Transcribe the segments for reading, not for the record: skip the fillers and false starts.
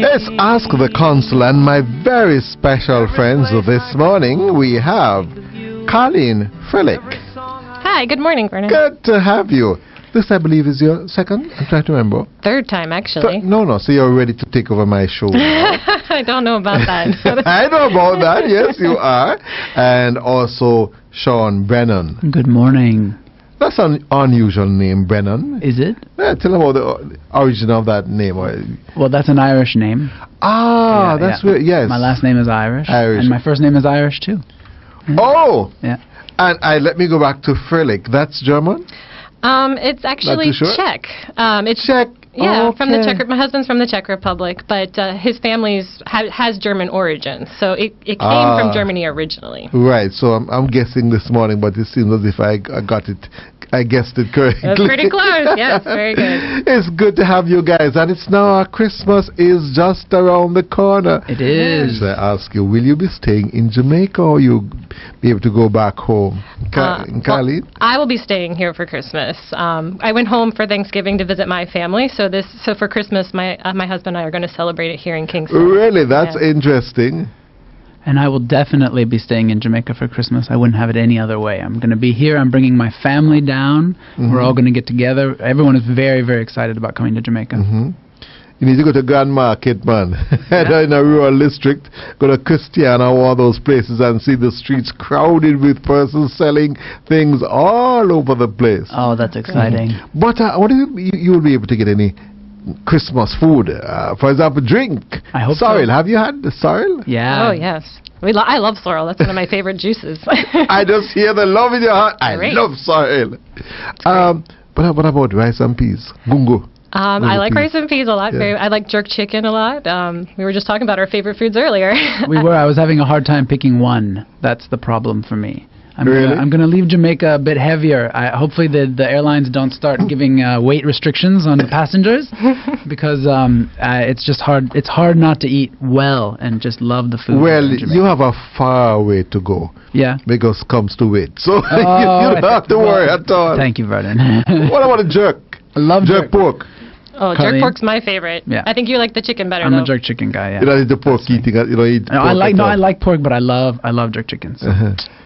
Let's ask the Consul and my very special friends of this morning. We have Colleen Frelick. Hi, good morning, Vernon. Good to have you. This, I believe, is your second? I'm trying to remember. Third time, actually. No, so you're ready to take over my show now. I don't know about that. I know about that, yes, you are. And also Sean Brennan. Good morning. That's an unusual name, Brennan. Is it? Yeah, tell them about the origin of that name. Well, that's an Irish name. Ah, that's where, yes. My last name is Irish. Irish. And my first name is Irish, too. Oh! Yeah. And let me go back to Frelick. That's German? It's actually sure? Czech. It's Czech. Yeah, okay. from the Czech. My husband's from the Czech Republic, but his family has German origins, so it came from Germany originally. Right. So I'm guessing this morning, but it seems as if I got it. I guessed it correctly. That's pretty close. Yes, very good. It's good to have you guys, and it's now Christmas is just around the corner. It is. Should I ask you, will you be staying in Jamaica, or you be able to go back home? Kali? Well, I will be staying here for Christmas. I went home for Thanksgiving to visit my family, so for Christmas, my husband and I are going to celebrate it here in Kingston. Really, that's interesting. And I will definitely be staying in Jamaica for Christmas. I wouldn't have it any other way. I'm going to be here. I'm bringing my family down. We're all going to get together. Everyone is very, very excited about coming to Jamaica. You need to go to Grand Market, man. In a rural district, go to Christiana or one of those places and see the streets crowded with persons selling things all over the place. Oh, that's exciting. But what if you will be able to get any Christmas food? For example, drink. I hope sorrel. so. Have you had the sorrel? Yeah. Oh, yes. I love sorrel. That's one of my favorite juices. I just hear the love in your heart. I love sorrel. But what about rice and peas? Gungo. I like rice and peas a lot. Yeah. I like jerk chicken a lot. We were just talking about our favorite foods earlier. I was having a hard time picking one. That's the problem for me. I'm going to leave Jamaica a bit heavier. Hopefully the airlines don't start giving weight restrictions on the passengers, because it's just hard. It's hard not to eat well and just love the food. Well, you have a far way to go. Yeah. Because it comes to weight. So you don't have to worry at all. Thank you, Vernon. What about a jerk? I love jerk pork. Oh, jerk pork's my favorite. Yeah. I think you like the chicken better. I'm a jerk chicken guy. Yeah. You don't eat the pork eating. You don't eat. I like pork, but I love jerk chicken. So.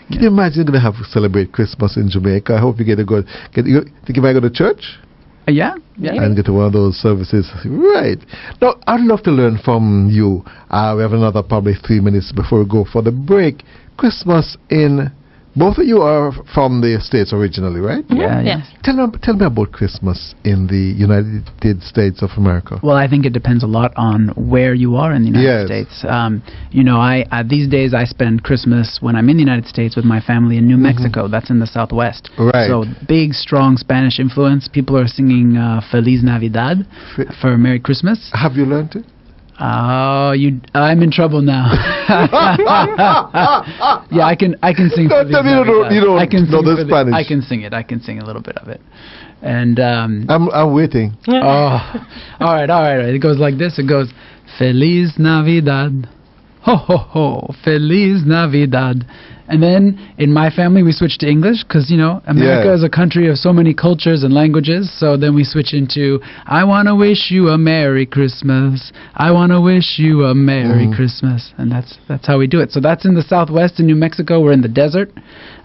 Can you imagine you're gonna have to celebrate Christmas in Jamaica? I hope you get a good. Think you might go to church? Yeah. And get to one of those services. Right. Now, I'd love to learn from you. We have another probably 3 minutes before we go for the break. Christmas in. Both of you are from the States originally, right? Yeah. Yes. Tell me about Christmas in the United States of America. Well, I think it depends a lot on where you are in the United States. These days I spend Christmas when I'm in the United States with my family in New Mexico. That's in the Southwest. Right. So big, strong Spanish influence. People are singing Feliz Navidad for Merry Christmas. Have you learned it? Oh, I'm in trouble now. Yeah, I can sing. Don't tell me you don't know the Spanish. I can sing it. I can sing a little bit of it. And I'm waiting. Oh, all right. It goes like this. It goes, Feliz Navidad, ho ho ho, Feliz Navidad. And then in my family we switch to English because America is a country of so many cultures and languages. So then we switch into I want to wish you a Merry Christmas. I want to wish you a Merry Christmas. And that's how we do it. So that's in the Southwest in New Mexico. We're in the desert.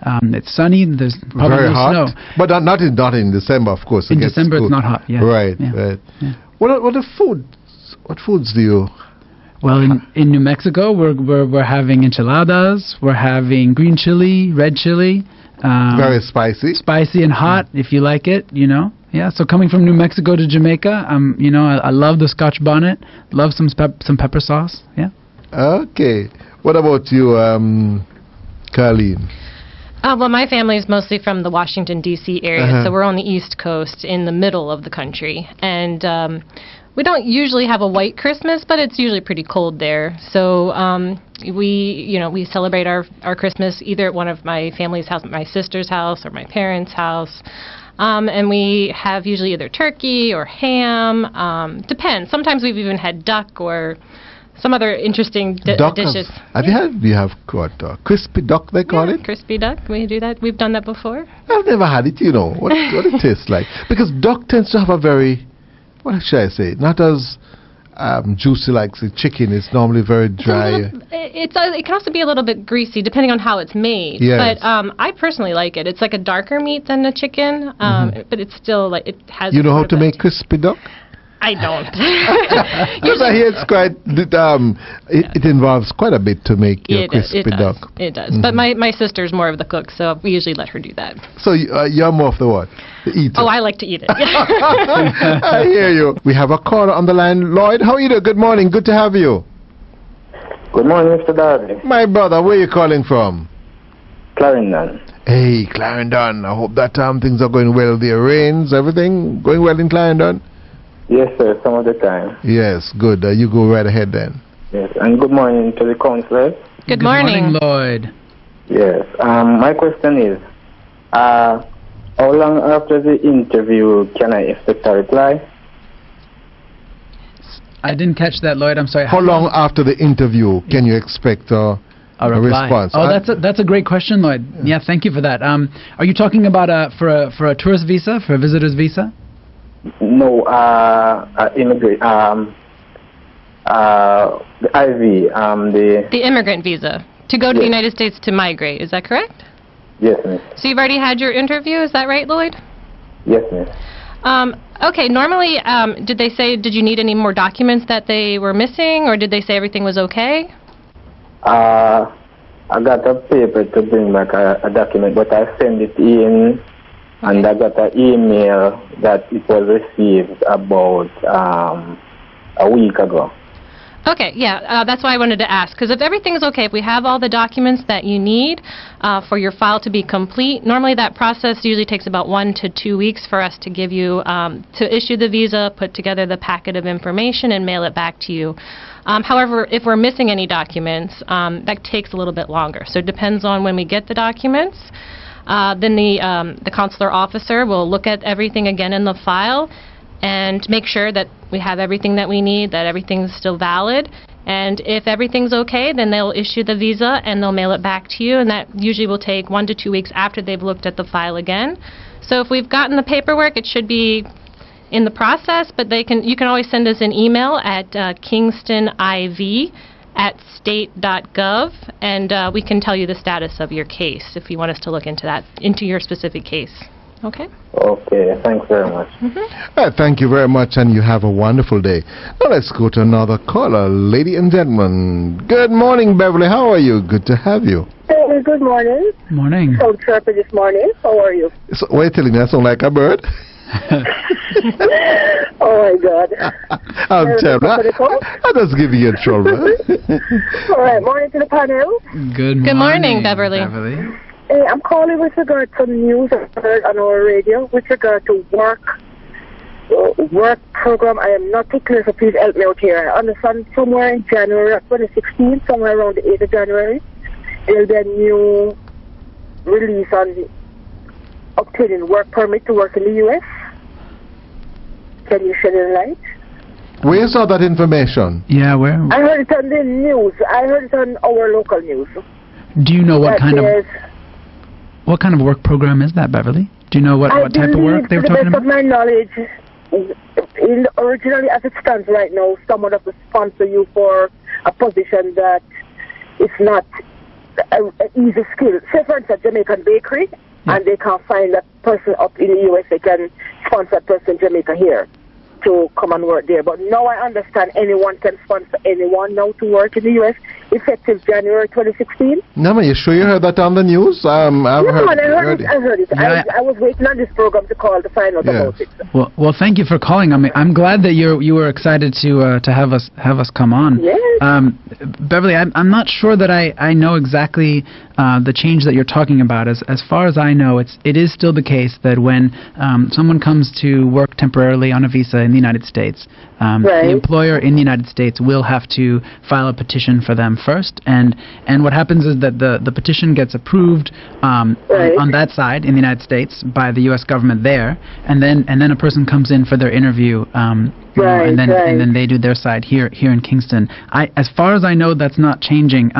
It's sunny. There's probably very hot. snow. But not in December, of course. In December it's not hot. Yeah. Right. Yeah. Yeah. What foods do you? Well, in New Mexico, we're having enchiladas. We're having green chili, red chili. Very spicy. Spicy and hot, if you like it. Yeah. So coming from New Mexico to Jamaica, I love the Scotch bonnet. Love some pepper sauce. Yeah. Okay. What about you, Colleen? Well, my family is mostly from the Washington, D.C. area, so we're on the East Coast in the middle of the country. And we don't usually have a white Christmas, but it's usually pretty cold there. So we celebrate our Christmas either at one of my family's house, my sister's house, or my parents' house. And we have usually either turkey or ham. Depends. Sometimes we've even had duck or some other interesting dishes. You have what, crispy duck they call it? Crispy duck. We do that. We've done that before. I've never had it, what it tastes like. Because duck tends to have a very, what should I say, not as juicy like the chicken. It's normally very dry. It can also be a little bit greasy depending on how it's made. Yes. But I personally like it. It's like a darker meat than a chicken, but it's still like it has. You know how to make crispy duck? I don't. Because I hear it's quite. It involves quite a bit to make your crispy duck. It does. But my sister's more of the cook, so we usually let her do that. So you're more of the what? The eater. Oh, I like to eat it. I hear you. We have a caller on the line. Lloyd, how are you doing? Good morning. Good to have you. Good morning, Mr. Darby. My brother, where are you calling from? Clarendon. Hey, Clarendon. I hope that things are going well there. Rains, everything going well in Clarendon? Yes, sir, some of the time. Yes, good. You go right ahead then. Yes, and good morning to the counselor. Good morning. Lloyd. Yes, my question is, how long after the interview can I expect a reply? I didn't catch that, Lloyd. I'm sorry. How long after the interview can you expect a response? Oh, that's a great question, Lloyd. Yeah, thank you for that. Are you talking about for a tourist visa, for a visitor's visa? No, immigrant, the IV, the immigrant visa to go to the United States to migrate. Is that correct? Yes, miss. So you've already had your interview. Is that right, Lloyd? Yes, miss. Okay. Normally, did you need any more documents that they were missing, or did they say everything was okay? I got a paper to bring back a document, but I sent it in. Okay. And I got an email that it was received about a week ago. Okay, yeah, that's why I wanted to ask. Because if everything's okay, if we have all the documents that you need for your file to be complete, normally that process usually takes about 1 to 2 weeks for us to give you, to issue the visa, put together the packet of information, and mail it back to you. However, if we're missing any documents, that takes a little bit longer. So it depends on when we get the documents. Then the consular officer will look at everything again in the file and make sure that we have everything that we need, that everything's still valid. And if everything's okay, then they'll issue the visa and they'll mail it back to you. And that usually will take 1 to 2 weeks after they've looked at the file again. So if we've gotten the paperwork, it should be in the process. But you can always send us an email at kingstoniv@state.gov, and we can tell you the status of your case if you want us to look into your specific case. Okay? Okay, thanks very much. Thank you very much, and you have a wonderful day. Now let's go to another caller. Lady and gentlemen, good morning, Beverly. How are you? Good to have you. Hey, good morning. Morning. So chirpy this morning. How are you? So, what are you telling me? I sound like a bird? Oh, my God. I'm terrible. I just give you trouble. All right, morning to the panel. Good morning, Beverly. Hey, I'm calling with regard to news I heard on our radio with regard to work program. I am not too clear, so please help me out here. I understand somewhere in January of 2016, somewhere around the 8th of January, there will be a new release on obtaining work permit to work in the U.S. Can you shed any light? Where saw that information? Yeah, where? I heard it on the news. I heard it on our local news. Do you know what kind of work program is that, Beverly? Do you know what type of work they were talking about? To the best of my knowledge, originally as it stands right now, someone has to sponsor you for a position that is not an easy skill. Say, for instance, Jamaican bakery, and they can't find that person up in the U.S. They can sponsor that person in Jamaica here to come and work there. But now I understand anyone can sponsor anyone now to work in the U.S. effective January 2016. No, you sure you heard that on the news? I heard it. Yeah, I was waiting on this program to call to find out about it. Well, thank you for calling. I mean, I'm glad that you were excited to have us come on. Yes. Beverly, I'm not sure that I know exactly the change that you're talking about. As far as I know, it is still the case that when someone comes to work temporarily on a visa in the United States, the employer in the United States will have to file a petition for them first, and what happens is that the petition gets approved on that side in the United States by the U.S. government there, and then a person comes in for their interview, and then they do their side here in Kingston. As far as I know, that's not changing,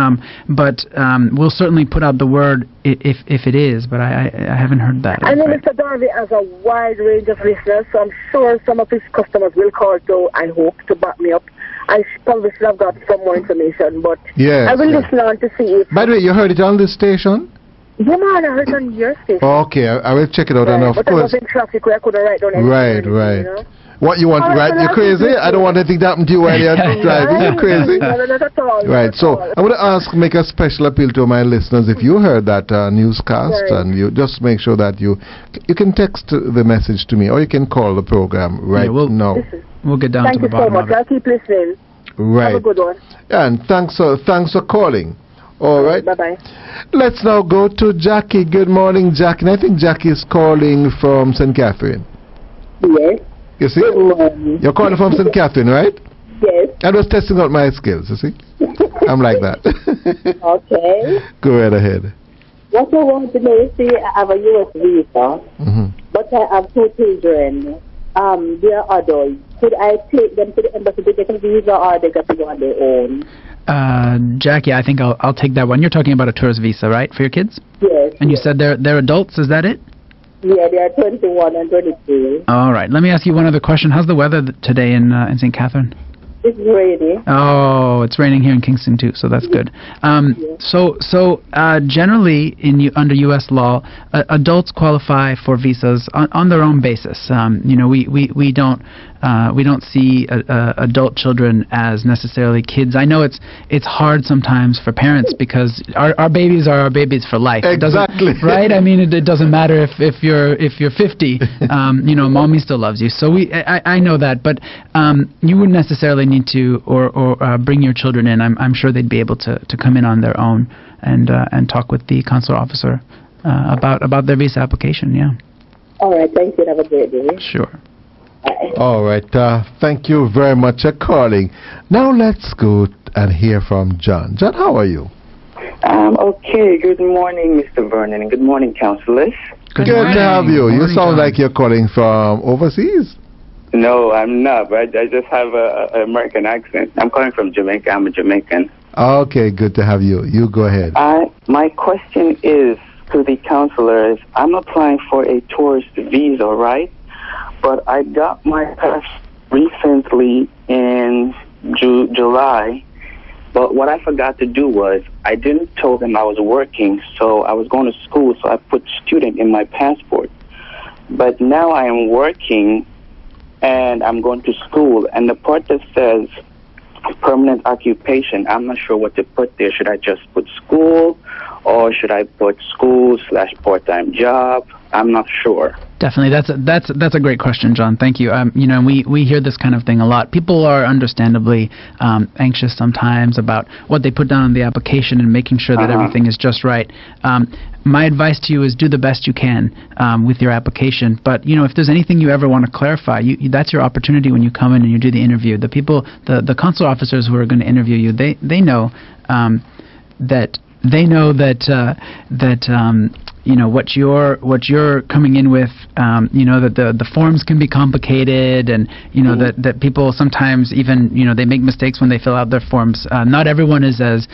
but we'll certainly put out the word if it is, but I haven't heard that. I know Mr. Darby has a wide range of listeners, so I'm sure some of his customers will call, so I hope to back me up I probably should have got some more information, but Yes, I will yes. listen on to see if... By the way, you heard it on this station? Yeah, man, I heard it on your station. Okay, I will check it out. And of but I course, was in traffic where I couldn't write down anything. right, or right. anything, you know? What you want, All right? right, so You're that's crazy? it. I don't want anything to happen to you while you're driving. You're crazy? No, not at all. Right, not so at all. I want to make a special appeal to my listeners. If you heard that newscast, Right. and you just make sure that you can text the message to me, or you can call the program right now. We'll get down Thank to the you so bottom much. of it. I'll keep listening. Right. Have a good one. And thanks for calling. All right. Bye-bye. Let's now go to Jackie. Good morning, Jackie. And I think Jackie is calling from St. Catherine. Yes. You see? Good morning. You're calling from St. Catherine, right? Yes. I was testing out my skills, you see? I'm like that. Okay. Go right ahead. What I want to know is, see, I have a U.S. visa, but I have 2 children. They are adults. Could I take them to the embassy to get a visa, or they got to go on their own? Jackie, I think I'll take that one. You're talking about a tourist visa, right, for your kids? Yes. And you said they're adults, is that it? Yeah, they are 21 and 22. All right. Let me ask you one other question. How's the weather today in St. Catherine? It's rainy. Oh, it's raining here in Kingston too, so that's good. So generally, under U.S. law, adults qualify for visas on their own basis. We don't see adult children as necessarily kids. I know it's hard sometimes for parents because our babies are our babies for life. Exactly. Right? I mean, it doesn't matter if you're 50. Mommy still loves you. So I know that, but you wouldn't necessarily need to or bring your children in. I'm sure they'd be able to come in on their own and talk with the consular officer about their visa application. Yeah. All right. Thank you. Have a great day. Sure. All right. Thank you very much for calling. Now let's go and hear from John. John, how are you? Okay. Good morning, Mr. Vernon, and good morning, counselors. Good to have you. You sound like you're calling from overseas. No, I'm not, but I just have an American accent. I'm calling from Jamaica. I'm a Jamaican. Okay, good to have you. You go ahead. My question is to the counselors. I'm applying for a tourist visa, right? But I got my pass recently in July. But what I forgot to do was I didn't tell them I was working, so I was going to school, so I put student in my passport. But now I am working and I'm going to school, and the part that says permanent occupation, I'm not sure what to put there. Should I just put school, or should I put school/part-time job? I'm not sure. Definitely, that's a great question, John. Thank you. We hear this kind of thing a lot. People are understandably anxious sometimes about what they put down on the application and making sure that everything is just right. My advice to you is do the best you can with your application. But if there's anything you ever want to clarify, that's your opportunity when you come in and you do the interview. The people, the consular officers who are going to interview you, they know that what you're coming in with, that the forms can be complicated, and that people sometimes even they make mistakes when they fill out their forms. Not everyone is as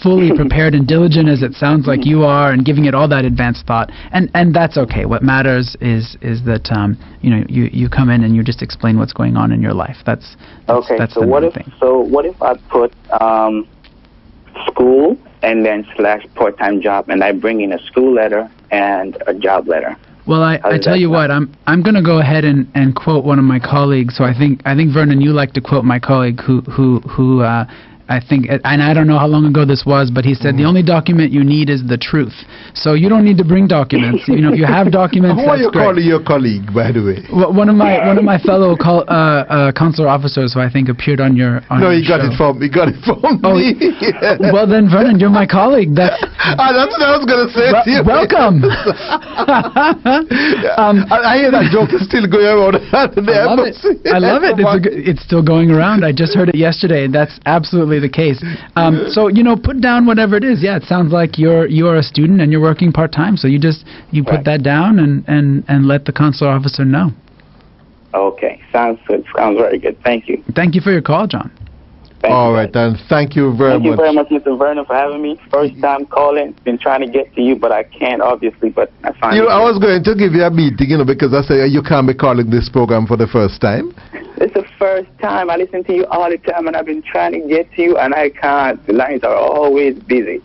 fully prepared and diligent as it sounds like you are, and giving it all that advanced thought, and that's okay. What matters is that you come in and you just explain what's going on in your life. That's okay. That's so the what main if thing. what if I put school and then /part-time job, and I bring in a school letter and a job letter? Well, I tell you what, I'm going to go ahead and quote one of my colleagues. So I think Vernon, you like to quote my colleague who I think, and I don't know how long ago this was, but he said the only document you need is the truth. So you don't need to bring documents. If you have documents, Who are you that's great. calling your colleague, by the way? One of my fellow consular officers who I think appeared on your No, he show. got it from me. Well then, Vernon, you're my colleague. That's what I was going to say to you. Welcome. I hear that joke is still going around. I love it. It's still going around. I just heard it yesterday. That's absolutely the case. So put down whatever it is. Yeah, it sounds like you are a student and you're working part-time, so you put that down and let the consular officer know. Okay, sounds good. Sounds very good. Thank you. Thank you for your call, John. All right, then. Thank you very much. Thank you very much, Mr. Vernon, for having me. First time calling. Been trying to get to you, but I can't, obviously. But I finally. I was going to give you a meeting, because I said you can't be calling this program for the first time. It's the first time. I listen to you all the time, and I've been trying to get to you, and I can't. The lines are always busy.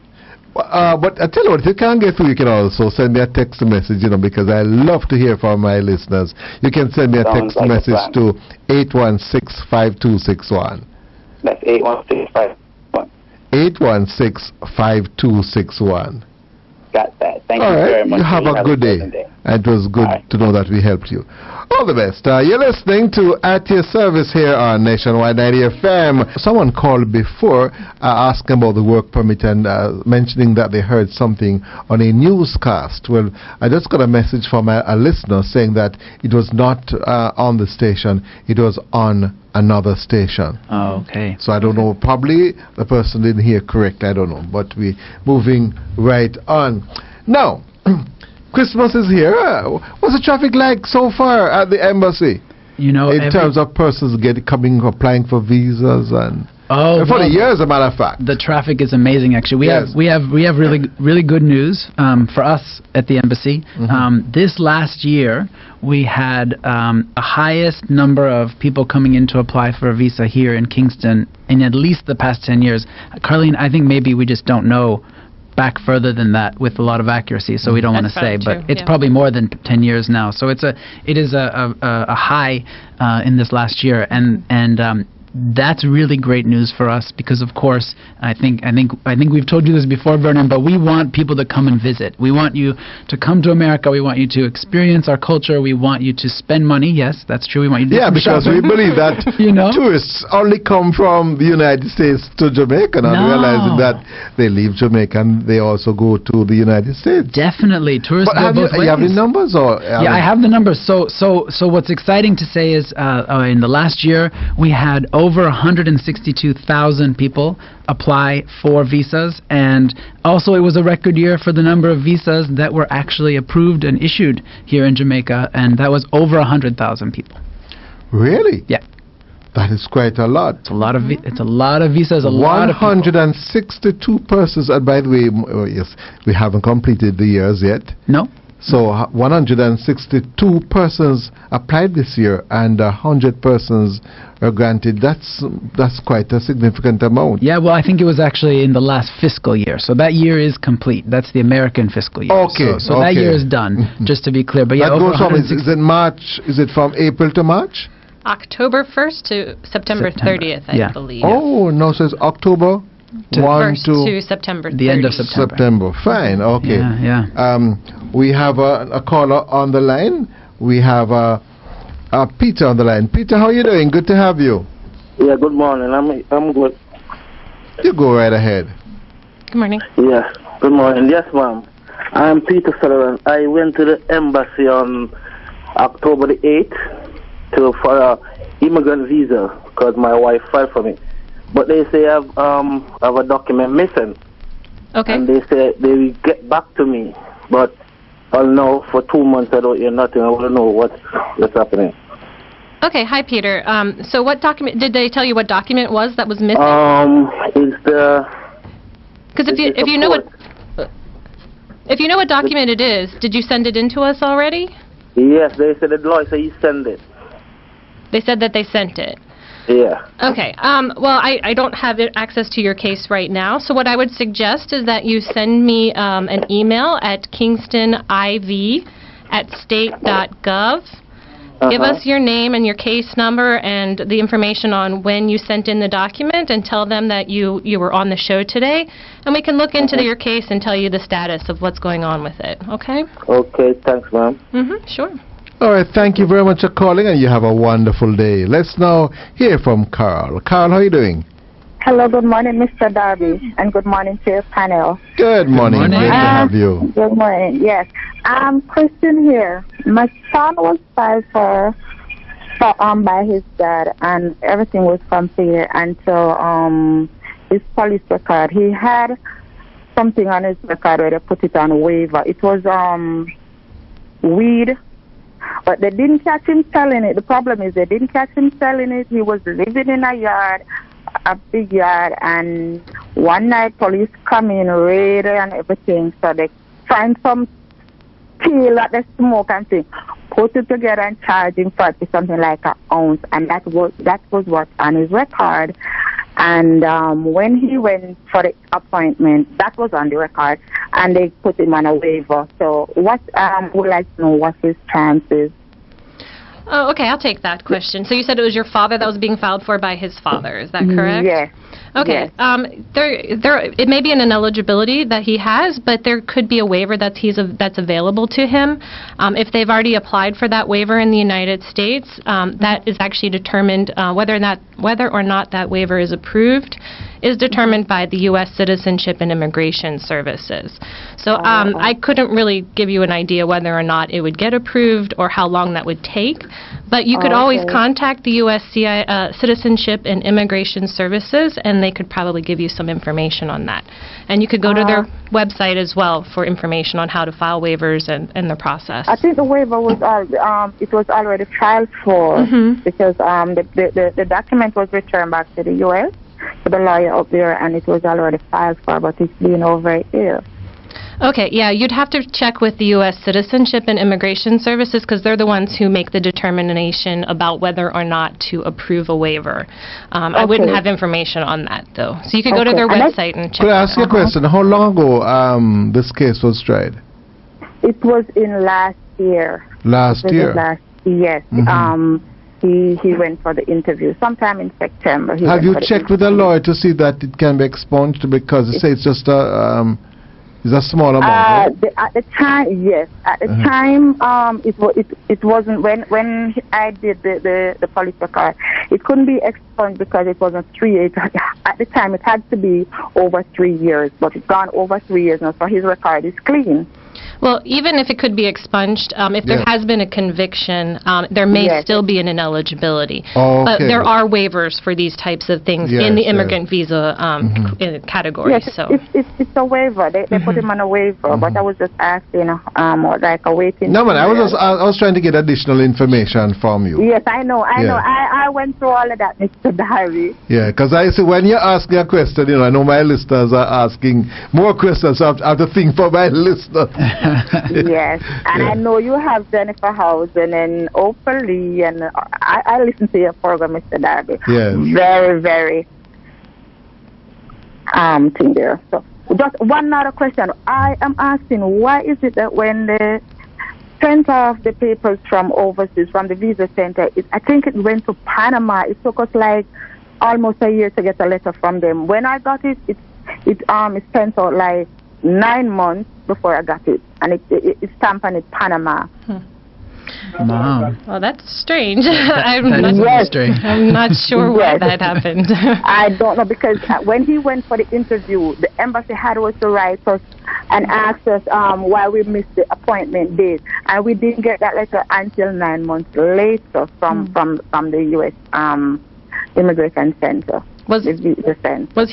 But I tell you what, if you can't get through, you can also send me a text message, because I love to hear from my listeners. You can send me a text message to 816-5261. That's 816-5261. 816-5261. Got that. Thank All you right. very much. You have a good day. And it was good to know that we helped you. All the best. You're listening to At Your Service here on Nationwide 90 FM. Someone called before asking about the work permit and mentioning that they heard something on a newscast. Well, I just got a message from a listener saying that it was not on the station. It was on another station. Oh, okay. So I don't know. Probably the person didn't hear correct. I don't know. But we're moving right on. Now, Christmas is here. What's the traffic like so far at the embassy? In terms of persons applying for visas and for the year, as a matter of fact. The traffic is amazing. Actually, we have really good news for us at the embassy. This last year, we had the highest number of people coming in to apply for a visa here in Kingston in at least the past 10 years. Carlene, I think maybe we just don't know back further than that with a lot of accuracy, so we don't want to say, but it's probably more than 10 years now. So it is a high in this last year, and that's really great news for us because, of course, I think we've told you this before, Vernon, but we want people to come and visit. We want you to come to America. We want you to experience our culture. We want you to spend money. Yes, that's true. We want you to do some because shopping. we believe that tourists only come from the United States to Jamaica, not realizing that they leave Jamaica and they also go to the United States. Definitely, tourists go both ways. You have the numbers, or I have the numbers. So what's exciting to say is in the last year we had over 162,000 people apply for visas, and also it was a record year for the number of visas that were actually approved and issued here in Jamaica, and that was over 100,000 people. Really? Yeah. That is quite a lot. It's a lot of visas. 162 persons, and by the way, yes, we haven't completed the years yet. No. So 162 persons applied this year, and 100 persons are granted. That's quite a significant amount. Yeah, well, I think it was actually in the last fiscal year. So that year is complete. That's the American fiscal year. Okay. So that year is done, just to be clear. But yeah, that goes from, is it March? Is it from April to March? October 1st to September 30th, I believe. Oh, no, so it's October? to September 30th. The end of September. Fine, okay. Yeah. We have a caller on the line. We have Peter on the line. Peter, how are you doing? Good to have you. Yeah, good morning. I'm good. You go right ahead. Good morning. Yeah, good morning. Yes, ma'am. I'm Peter Sullivan. I went to the embassy on October the 8th for an immigrant visa because my wife filed for me. But they say I have a document missing. Okay. And they say they will get back to me. But I'll know for 2 months I don't hear nothing. I want to know what's happening. Okay. Hi, Peter. So what document, did they tell you what document was that was missing? It's the... Because if you know what document it is, did you send it in to us already? Yes, they said the lawyer said he sent it. They said that they sent it. Yeah. Okay. Well, I don't have access to your case right now, so what I would suggest is that you send me an email at kingstoniv@state.gov. Give us your name and your case number and the information on when you sent in the document, and tell them that you were on the show today, and we can look into your case and tell you the status of what's going on with it. Okay? Okay. Thanks, ma'am. Sure. All right, thank you very much for calling, and you have a wonderful day. Let's now hear from Carl. Carl, how are you doing? Hello, good morning, Mr. Darby, and good morning to your panel. Good morning. Good to have you. Good morning, yes. Christian here. My son was filed for by his dad, and everything was complete until his police record. He had something on his record where they put it on waiver. It was weed. But they didn't catch him selling it. The problem is they didn't catch him selling it. He was living in a yard, a big yard, and one night police come in, raid and everything. So they find some peel that they smoke and thing. put it together and charge him for something like an ounce, and that was what on his record. And when he went for the appointment, that was on the record, and they put him on a waiver. So what would like to know what his chances? Oh, okay, I'll take that question. So you said it was your father that was being filed for by his father, is that correct? Yes. Okay. Yes. It may be an ineligibility that he has, but there could be a waiver that's available to him. If they've already applied for that waiver in the United States, that is actually determined whether or not that waiver is approved is determined by the U.S. Citizenship and Immigration Services. So I couldn't really give you an idea whether or not it would get approved or how long that would take, but you could always contact the U.S. Citizenship and Immigration Services, and they could probably give you some information on that. And you could go to their website as well for information on how to file waivers and the process. I think the waiver was it was already filed for because the document was returned back to the U.S. to the lawyer up there, and it was already filed for, but it's been over a year. Okay, yeah, you'd have to check with the U.S. Citizenship and Immigration Services because they're the ones who make the determination about whether or not to approve a waiver. I wouldn't have information on that, though. So you could go to their website and check. Could I ask you a question? How long ago this case was tried? It was in last year. Last year? Yes. He went for the interview sometime in September. Have you checked with a lawyer to see that it can be expunged because they say it's just is a small amount? Right? At the time, yes. At the time, it wasn't when I did the police record. It couldn't be expunged because it wasn't 3 years. At the time, it had to be over 3 years, but it's gone over 3 years now, so his record is clean. Well, even if it could be expunged, if there has been a conviction, there may still be an ineligibility. But there are waivers for these types of things in the immigrant visa category. Yes, so it's a waiver. They put him on a waiver, but I was just asking, like a waiting. No, man, I was trying to get additional information from you. Yes, I know. I went through all of that, Mr. Darby. Yeah, because I see when you're asking a question, I know my listeners are asking more questions. So I have to think for my listeners. Yes, and I know you have Jennifer House and then Oprah Lee, and I listen to your program, Mr. Darby. Yes. Very, very thing there. So just one other question. I am asking, why is it that when the sent off the papers from overseas, from the visa center, I think it went to Panama. It took us like almost a year to get a letter from them. When I got it, it sent out like 9 months before I got it, and it's stamped in Panama. Wow. Well, that's strange. I'm not sure why that happened. I don't know, because when he went for the interview, the embassy had us to write us and ask us why we missed the appointment date, and we didn't get that letter until 9 months later from the U.S. Immigration Center. Was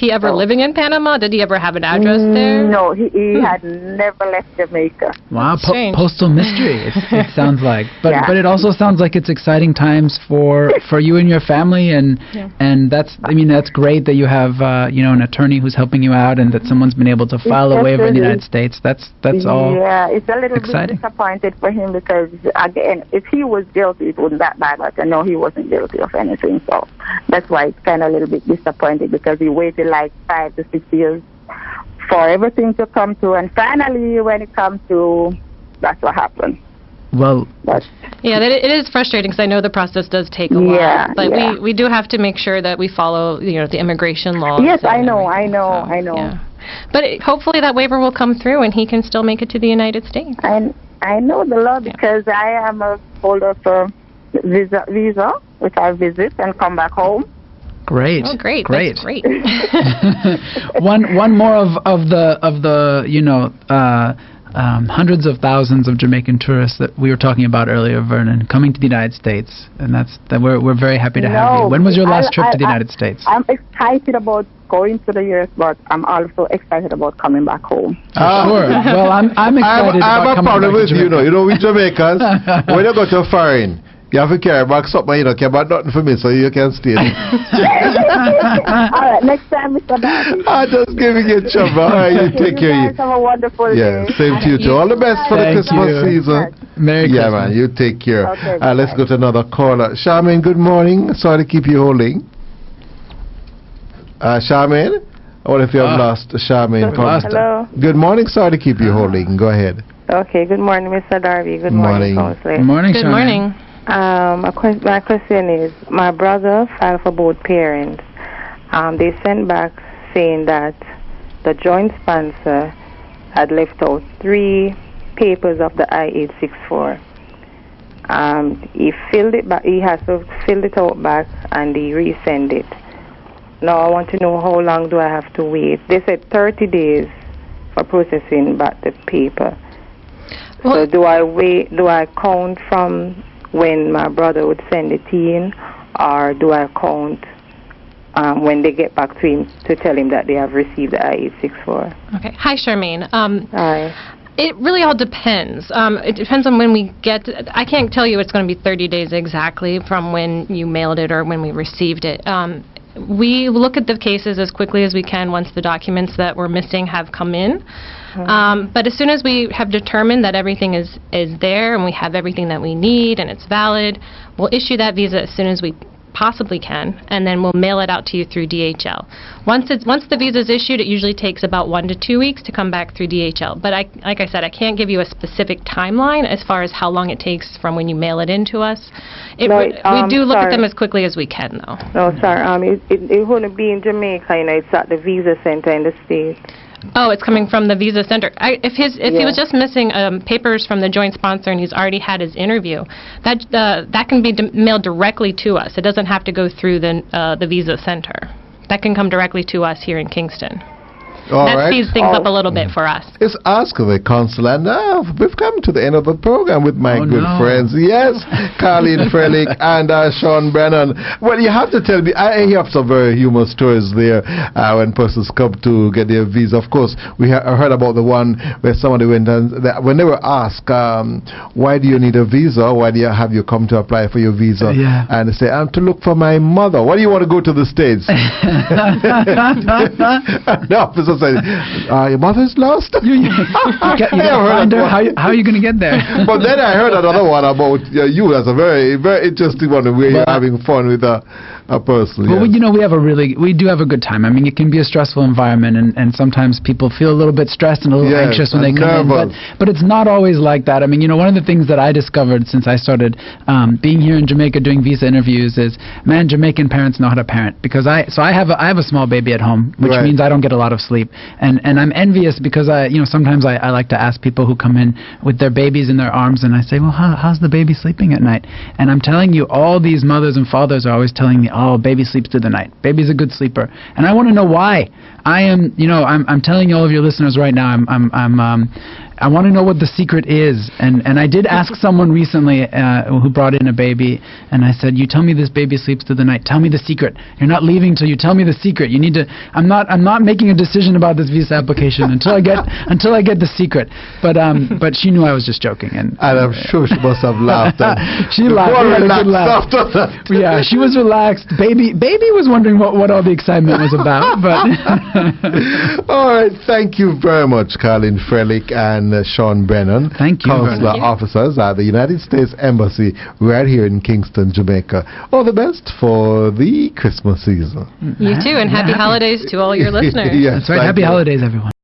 he ever living in Panama? Did he ever have an address there? No, he had never left Jamaica. Wow, postal mystery. It sounds like, but it also sounds like it's exciting times for you and your family, and that's great that you have an attorney who's helping you out, and that someone's been able to file a waiver in the United States. That's all. Yeah, it's a little exciting. bit disappointed for him because again, if he was guilty, it wouldn't that bad. But I know he wasn't guilty of anything, so that's why it's kind of a little bit disappointed, because he waited like 5 to 6 years for everything to come to, and finally when it comes to, that's what happened. Well, it is frustrating because I know the process does take a while, but we do have to make sure that we follow the immigration laws. Yes, I know. Yeah. But hopefully that waiver will come through and he can still make it to the United States. I know the law because I am a holder of visa, which I visit and come back home. Great. Oh, great. Great. That's great. one more of the hundreds of thousands of Jamaican tourists that we were talking about earlier, Vernon, coming to the United States, and we're very happy to have you. When was your last trip to the United States? I'm excited about going to the US, but I'm also excited about coming back home. Sure. Well, I'm excited about coming back to Jamaica. I have a problem with you, with Jamaicans. When you go to foreign, You have to carry back something, you know, care about nothing for me, so you can stay. All right, next time, Mr. Darby. I'm just giving you trouble. All right, you take care. You guys have a wonderful day. Same to you too. All the best for the Thank Christmas you. season. Merry Yeah, Christmas. man, you take care. Okay, Let's go to another caller. Charmaine, good morning. Sorry to keep you holding. Charmaine? I wonder if you have lost Charmaine. Hello. Good morning. Sorry to keep you holding. Go ahead. Okay, good morning, Mr. Darby. Good morning, Consul. Good morning, Good Charmaine. morning. My question is, my brother filed for both parents. They sent back saying that the joint sponsor had left out 3 papers of the I-864. He filled it back. He has to fill it out back, and he resend it. Now I want to know how long do I have to wait? They said 30 days for processing back the paper. Well, So do I wait? Do I count from when my brother would send it in, or do I count when they get back to him to tell him that they have received the I-864? Okay. Hi, Charmaine. Hi. It really all depends. It depends on when we get. I can't tell you it's going to be 30 days exactly from when you mailed it or when we received it. We look at the cases as quickly as we can once the documents that were missing have come in. But as soon as we have determined that everything is there and we have everything that we need and it's valid, we'll issue that visa as soon as we possibly can, and then we'll mail it out to you through DHL. Once the visa is issued, it usually takes about 1 to 2 weeks to come back through DHL. But like I said, I can't give you a specific timeline as far as how long it takes from when you mail it in to us. We do look at them as quickly as we can, though. No, sorry. It wouldn't be in Jamaica. You know, it's at the visa center in the States. Oh, it's coming from the visa center. If he was just missing papers from the joint sponsor and he's already had his interview, that can be mailed directly to us. It doesn't have to go through the visa center. That can come directly to us here in Kingston. That speeds things up a little bit for us. It's Ask the Consul, and we've come to the end of the program with my good friends. Yes, Colleen Frelick and Sean Brennan. Well, you have to tell me, I have some very humorous stories there when persons come to get their visa. Of course, we heard about the one where somebody went and when they were asked, why do you need a visa? Why do you have you come to apply for your visa? Yeah. And they say, I'm to look for my mother. Why do you want to go to the States? The officer said, your mother's lost? You gotta find her. How are you going to get there? But then I heard another one about you. That's a very, very interesting one where you're having fun with a person. Well, you know, we do have a good time. I mean, it can be a stressful environment, and sometimes people feel a little bit stressed and a little anxious when they come in. But it's not always like that. I mean, you know, one of the things that I discovered since I started being here in Jamaica doing visa interviews is, man, Jamaican parents know how to parent. Because I have a small baby at home, which means I don't get a lot of sleep. And I'm envious because sometimes I like to ask people who come in with their babies in their arms, and I say, well, how's the baby sleeping at night? And I'm telling you, all these mothers and fathers are always telling me, oh, baby sleeps through the night. Baby's a good sleeper. And I want to know why. I'm telling all of your listeners right now, I want to know what the secret is. And I did ask someone recently who brought in a baby, and I said, you tell me this baby sleeps through the night. Tell me the secret. You're not leaving till you tell me the secret. You need to. I'm not making a decision about this visa application until I get the secret. But she knew I was just joking, and I'm sure she must have laughed. She laughed. We had a good laugh. After that. Yeah, she was relaxed. Baby was wondering what all the excitement was about. But all right, thank you very much, Colleen Frelick and Sean Brennan. Thank you. Consular officers at the United States Embassy right here in Kingston, Jamaica. All the best for the Christmas season. You too, and happy holidays to all your listeners. Yes, that's right. Happy holidays, everyone.